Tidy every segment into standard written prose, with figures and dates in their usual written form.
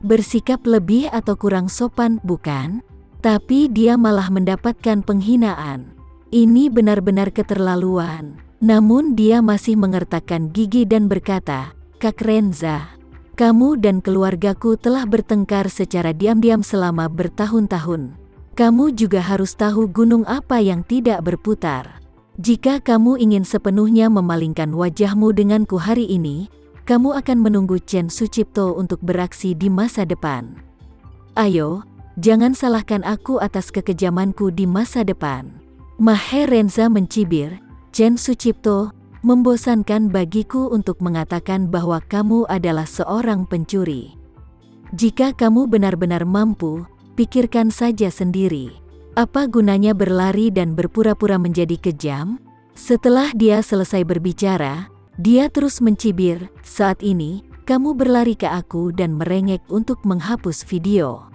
bersikap lebih atau kurang sopan, bukan? Tapi dia malah mendapatkan penghinaan. Ini benar-benar keterlaluan. Namun dia masih mengertakkan gigi dan berkata, "Kak Renza, kamu dan keluargaku telah bertengkar secara diam-diam selama bertahun-tahun. Kamu juga harus tahu gunung apa yang tidak berputar. Jika kamu ingin sepenuhnya memalingkan wajahmu denganku hari ini, kamu akan menunggu Chen Sucipto untuk beraksi di masa depan. Ayo, jangan salahkan aku atas kekejamanku di masa depan." Maher Renza mencibir, "Chen Sucipto, membosankan bagiku untuk mengatakan bahwa kamu adalah seorang pencuri. Jika kamu benar-benar mampu, pikirkan saja sendiri. Apa gunanya berlari dan berpura-pura menjadi kejam?" Setelah dia selesai berbicara, dia terus mencibir, "Saat ini, kamu berlari ke aku dan merengek untuk menghapus video.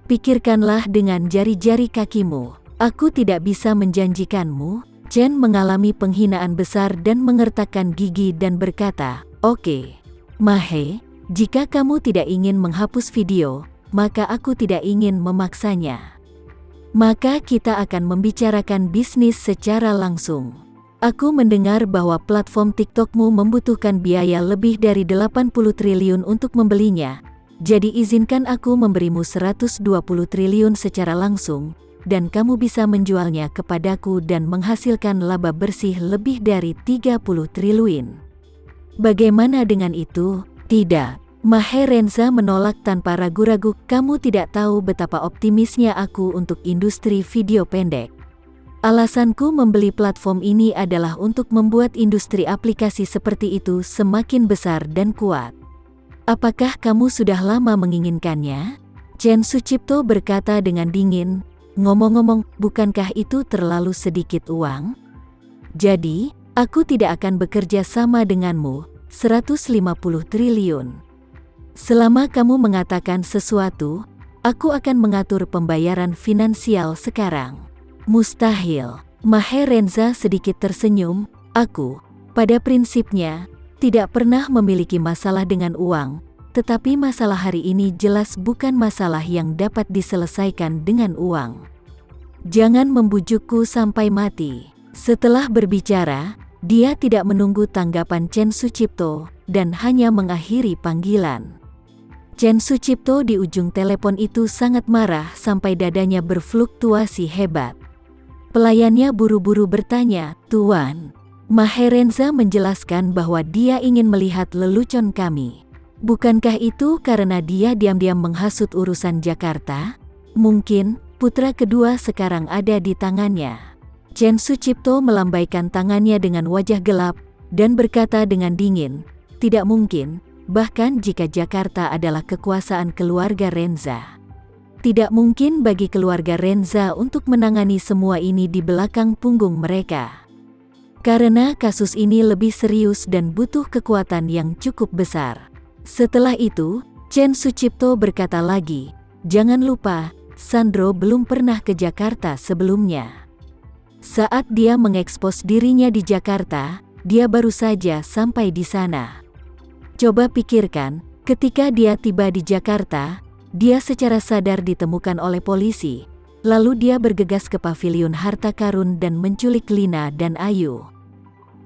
Pikirkanlah dengan jari-jari kakimu. Aku tidak bisa menjanjikanmu." Chen mengalami penghinaan besar dan mengertakkan gigi dan berkata, "Oke, Mahe, jika kamu tidak ingin menghapus video, maka aku tidak ingin memaksanya. Maka kita akan membicarakan bisnis secara langsung. Aku mendengar bahwa platform TikTokmu membutuhkan biaya lebih dari 80 triliun untuk membelinya. Jadi izinkan aku memberimu 120 triliun secara langsung, dan kamu bisa menjualnya kepadaku dan menghasilkan laba bersih lebih dari 30 triliun. Bagaimana dengan itu?" "Tidak." Maher Renza menolak tanpa ragu-ragu, "Kamu tidak tahu betapa optimisnya aku untuk industri video pendek. Alasanku membeli platform ini adalah untuk membuat industri aplikasi seperti itu semakin besar dan kuat. Apakah kamu sudah lama menginginkannya?" Chen Sucipto berkata dengan dingin, "Ngomong-ngomong, bukankah itu terlalu sedikit uang? Jadi, aku tidak akan bekerja sama denganmu, 150 triliun. Selama kamu mengatakan sesuatu, aku akan mengatur pembayaran finansial sekarang." "Mustahil." Maher Renza sedikit tersenyum, "Aku, pada prinsipnya, tidak pernah memiliki masalah dengan uang, tetapi masalah hari ini jelas bukan masalah yang dapat diselesaikan dengan uang. Jangan membujukku sampai mati." Setelah berbicara, dia tidak menunggu tanggapan Chen Sucipto, dan hanya mengakhiri panggilan. Chen Sucipto di ujung telepon itu sangat marah sampai dadanya berfluktuasi hebat. Pelayannya buru-buru bertanya, "Tuan." Maher Renza menjelaskan bahwa dia ingin melihat lelucon kami. "Bukankah itu karena dia diam-diam menghasut urusan Jakarta? Mungkin putra kedua sekarang ada di tangannya." Chen Sucipto melambaikan tangannya dengan wajah gelap dan berkata dengan dingin, "Tidak mungkin, bahkan jika Jakarta adalah kekuasaan keluarga Renza. Tidak mungkin bagi keluarga Renza untuk menangani semua ini di belakang punggung mereka. Karena kasus ini lebih serius dan butuh kekuatan yang cukup besar." Setelah itu, Chen Sucipto berkata lagi, "Jangan lupa, Sandro belum pernah ke Jakarta sebelumnya. Saat dia mengekspos dirinya di Jakarta, dia baru saja sampai di sana. Coba pikirkan, ketika dia tiba di Jakarta, dia secara sadar ditemukan oleh polisi, lalu dia bergegas ke pavilion harta karun dan menculik Lina dan Ayu.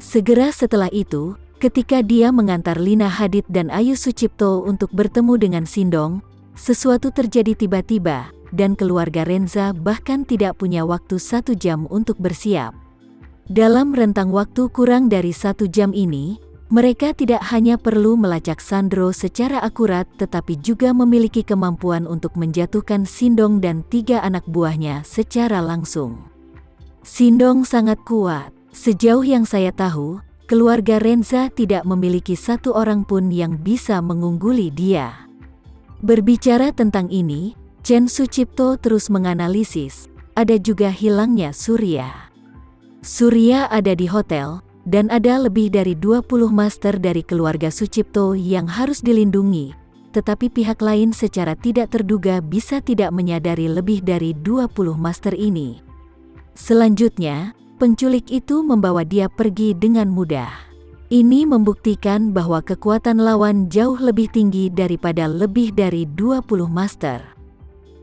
Segera setelah itu, ketika dia mengantar Lina Hadid dan Ayu Sucipto untuk bertemu dengan Sindong, sesuatu terjadi tiba-tiba, dan keluarga Renza bahkan tidak punya waktu 1 jam untuk bersiap. Dalam rentang waktu kurang dari 1 jam ini, mereka tidak hanya perlu melacak Sandro secara akurat tetapi juga memiliki kemampuan untuk menjatuhkan Sindong dan 3 anak buahnya secara langsung. Sindong sangat kuat. Sejauh yang saya tahu, keluarga Renza tidak memiliki 1 orang pun yang bisa mengungguli dia." Berbicara tentang ini, Chen Sucipto terus menganalisis, ada juga hilangnya Surya. Surya ada di hotel, dan ada lebih dari 20 master dari keluarga Sucipto yang harus dilindungi, tetapi pihak lain secara tidak terduga bisa tidak menyadari lebih dari 20 master ini. Selanjutnya, penculik itu membawa dia pergi dengan mudah. Ini membuktikan bahwa kekuatan lawan jauh lebih tinggi daripada lebih dari 20 master.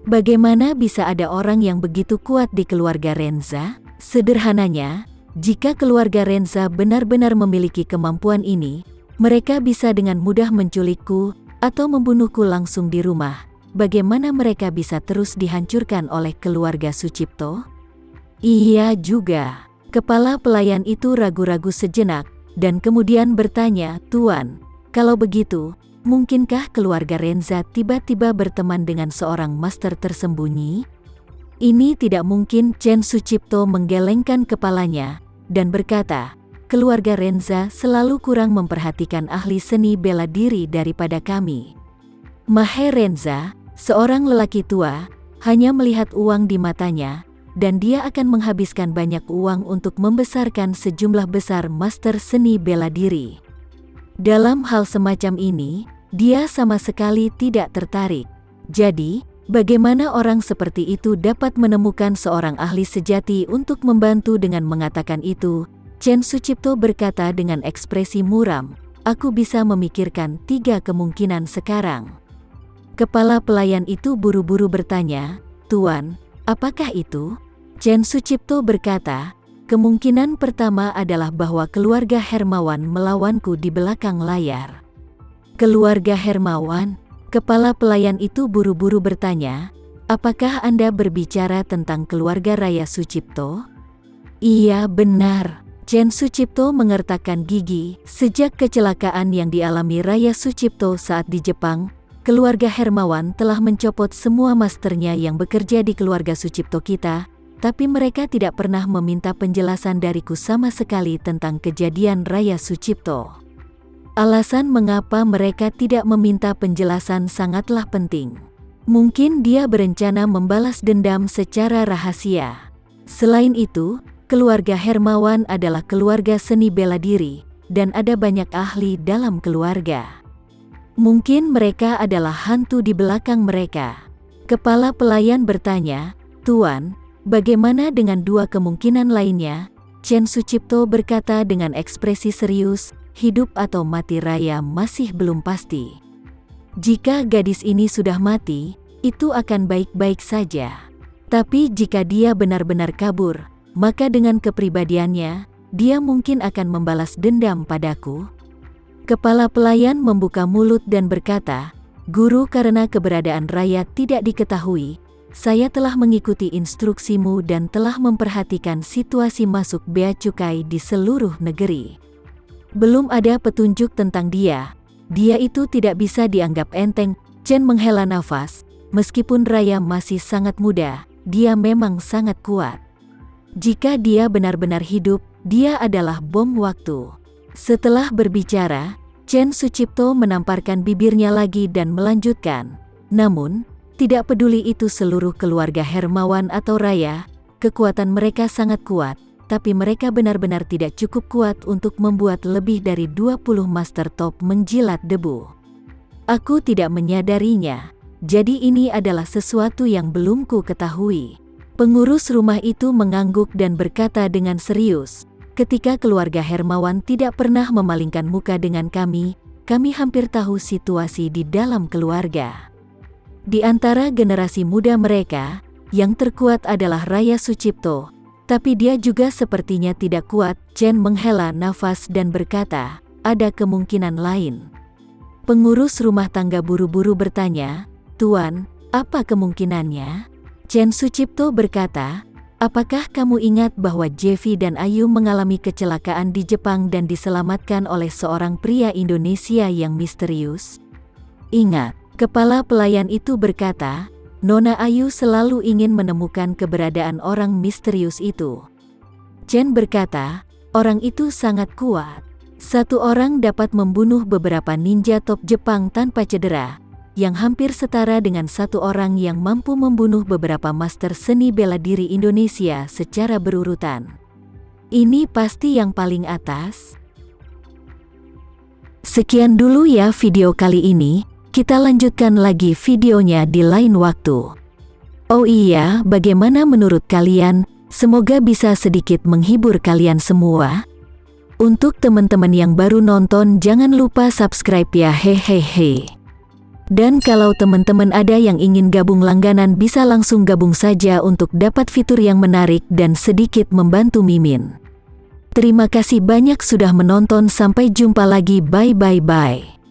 Bagaimana bisa ada orang yang begitu kuat di keluarga Renza? Sederhananya, jika keluarga Renza benar-benar memiliki kemampuan ini, mereka bisa dengan mudah menculikku atau membunuhku langsung di rumah. Bagaimana mereka bisa terus dihancurkan oleh keluarga Sucipto? Iya juga. Kepala pelayan itu ragu-ragu sejenak, dan kemudian bertanya, "Tuan, kalau begitu, mungkinkah keluarga Renza tiba-tiba berteman dengan seorang master tersembunyi?" "Ini tidak mungkin." Chen Sucipto menggelengkan kepalanya, dan berkata, "Keluarga Renza selalu kurang memperhatikan ahli seni bela diri daripada kami." Mahe Renza, seorang lelaki tua, hanya melihat uang di matanya, dan dia akan menghabiskan banyak uang untuk membesarkan sejumlah besar master seni bela diri. Dalam hal semacam ini, dia sama sekali tidak tertarik. Jadi, bagaimana orang seperti itu dapat menemukan seorang ahli sejati untuk membantu? Dengan mengatakan itu, Chen Sucipto berkata dengan ekspresi muram, "Aku bisa memikirkan 3 kemungkinan sekarang." Kepala pelayan itu buru-buru bertanya, "Tuan, apakah itu?" Chen Sucipto berkata, "Kemungkinan pertama adalah bahwa keluarga Hermawan melawanku di belakang layar." "Keluarga Hermawan?" Kepala pelayan itu buru-buru bertanya, "Apakah Anda berbicara tentang keluarga Raya Sucipto?" "Iya, benar." Chen Sucipto mengertakkan gigi. Sejak kecelakaan yang dialami Raya Sucipto saat di Jepang, keluarga Hermawan telah mencopot semua masternya yang bekerja di keluarga Sucipto kita, tapi mereka tidak pernah meminta penjelasan dariku sama sekali tentang kejadian Raya Sucipto. Alasan mengapa mereka tidak meminta penjelasan sangatlah penting. Mungkin dia berencana membalas dendam secara rahasia. Selain itu, keluarga Hermawan adalah keluarga seni bela diri, dan ada banyak ahli dalam keluarga. Mungkin mereka adalah hantu di belakang mereka. Kepala pelayan bertanya, "Tuan, bagaimana dengan 2 kemungkinan lainnya?" Chen Sucipto berkata dengan ekspresi serius, "Hidup atau mati Raya masih belum pasti. Jika gadis ini sudah mati, itu akan baik-baik saja. Tapi jika dia benar-benar kabur, maka dengan kepribadiannya, dia mungkin akan membalas dendam padaku." Kepala pelayan membuka mulut dan berkata, "Guru, karena keberadaan Raya tidak diketahui, saya telah mengikuti instruksimu dan telah memperhatikan situasi masuk bea cukai di seluruh negeri. Belum ada petunjuk tentang dia. Dia itu tidak bisa dianggap enteng." Chen menghela nafas. "Meskipun Raya masih sangat muda, dia memang sangat kuat. Jika dia benar-benar hidup, dia adalah bom waktu." Setelah berbicara, Chen Sucipto menamparkan bibirnya lagi dan melanjutkan, "Namun, tidak peduli itu seluruh keluarga Hermawan atau Raya, kekuatan mereka sangat kuat, tapi mereka benar-benar tidak cukup kuat untuk membuat lebih dari 20 master top menjilat debu. Aku tidak menyadarinya, jadi ini adalah sesuatu yang belum ku ketahui." Pengurus rumah itu mengangguk dan berkata dengan serius, "Ketika keluarga Hermawan tidak pernah memalingkan muka dengan kami hampir tahu situasi di dalam keluarga. Di antara generasi muda mereka, yang terkuat adalah Raya Sucipto, tapi dia juga sepertinya tidak kuat." Chen menghela nafas dan berkata, "Ada kemungkinan lain." Pengurus rumah tangga buru-buru bertanya, "Tuan, apa kemungkinannya?" Chen Sucipto berkata, "Apakah kamu ingat bahwa Jevi dan Ayu mengalami kecelakaan di Jepang dan diselamatkan oleh seorang pria Indonesia yang misterius?" "Ingat." Kepala pelayan itu berkata, "Nona Ayu selalu ingin menemukan keberadaan orang misterius itu." Chen berkata, "Orang itu sangat kuat. 1 orang dapat membunuh beberapa ninja top Jepang tanpa cedera, yang hampir setara dengan 1 orang yang mampu membunuh beberapa master seni bela diri Indonesia secara berurutan. Ini pasti yang paling atas." Sekian dulu ya video kali ini, kita lanjutkan lagi videonya di lain waktu. Oh iya, bagaimana menurut kalian? Semoga bisa sedikit menghibur kalian semua. Untuk teman-teman yang baru nonton, jangan lupa subscribe ya, hehehe. Dan kalau teman-teman ada yang ingin gabung langganan, bisa langsung gabung saja untuk dapat fitur yang menarik dan sedikit membantu Mimin. Terima kasih banyak sudah menonton, sampai jumpa lagi, bye.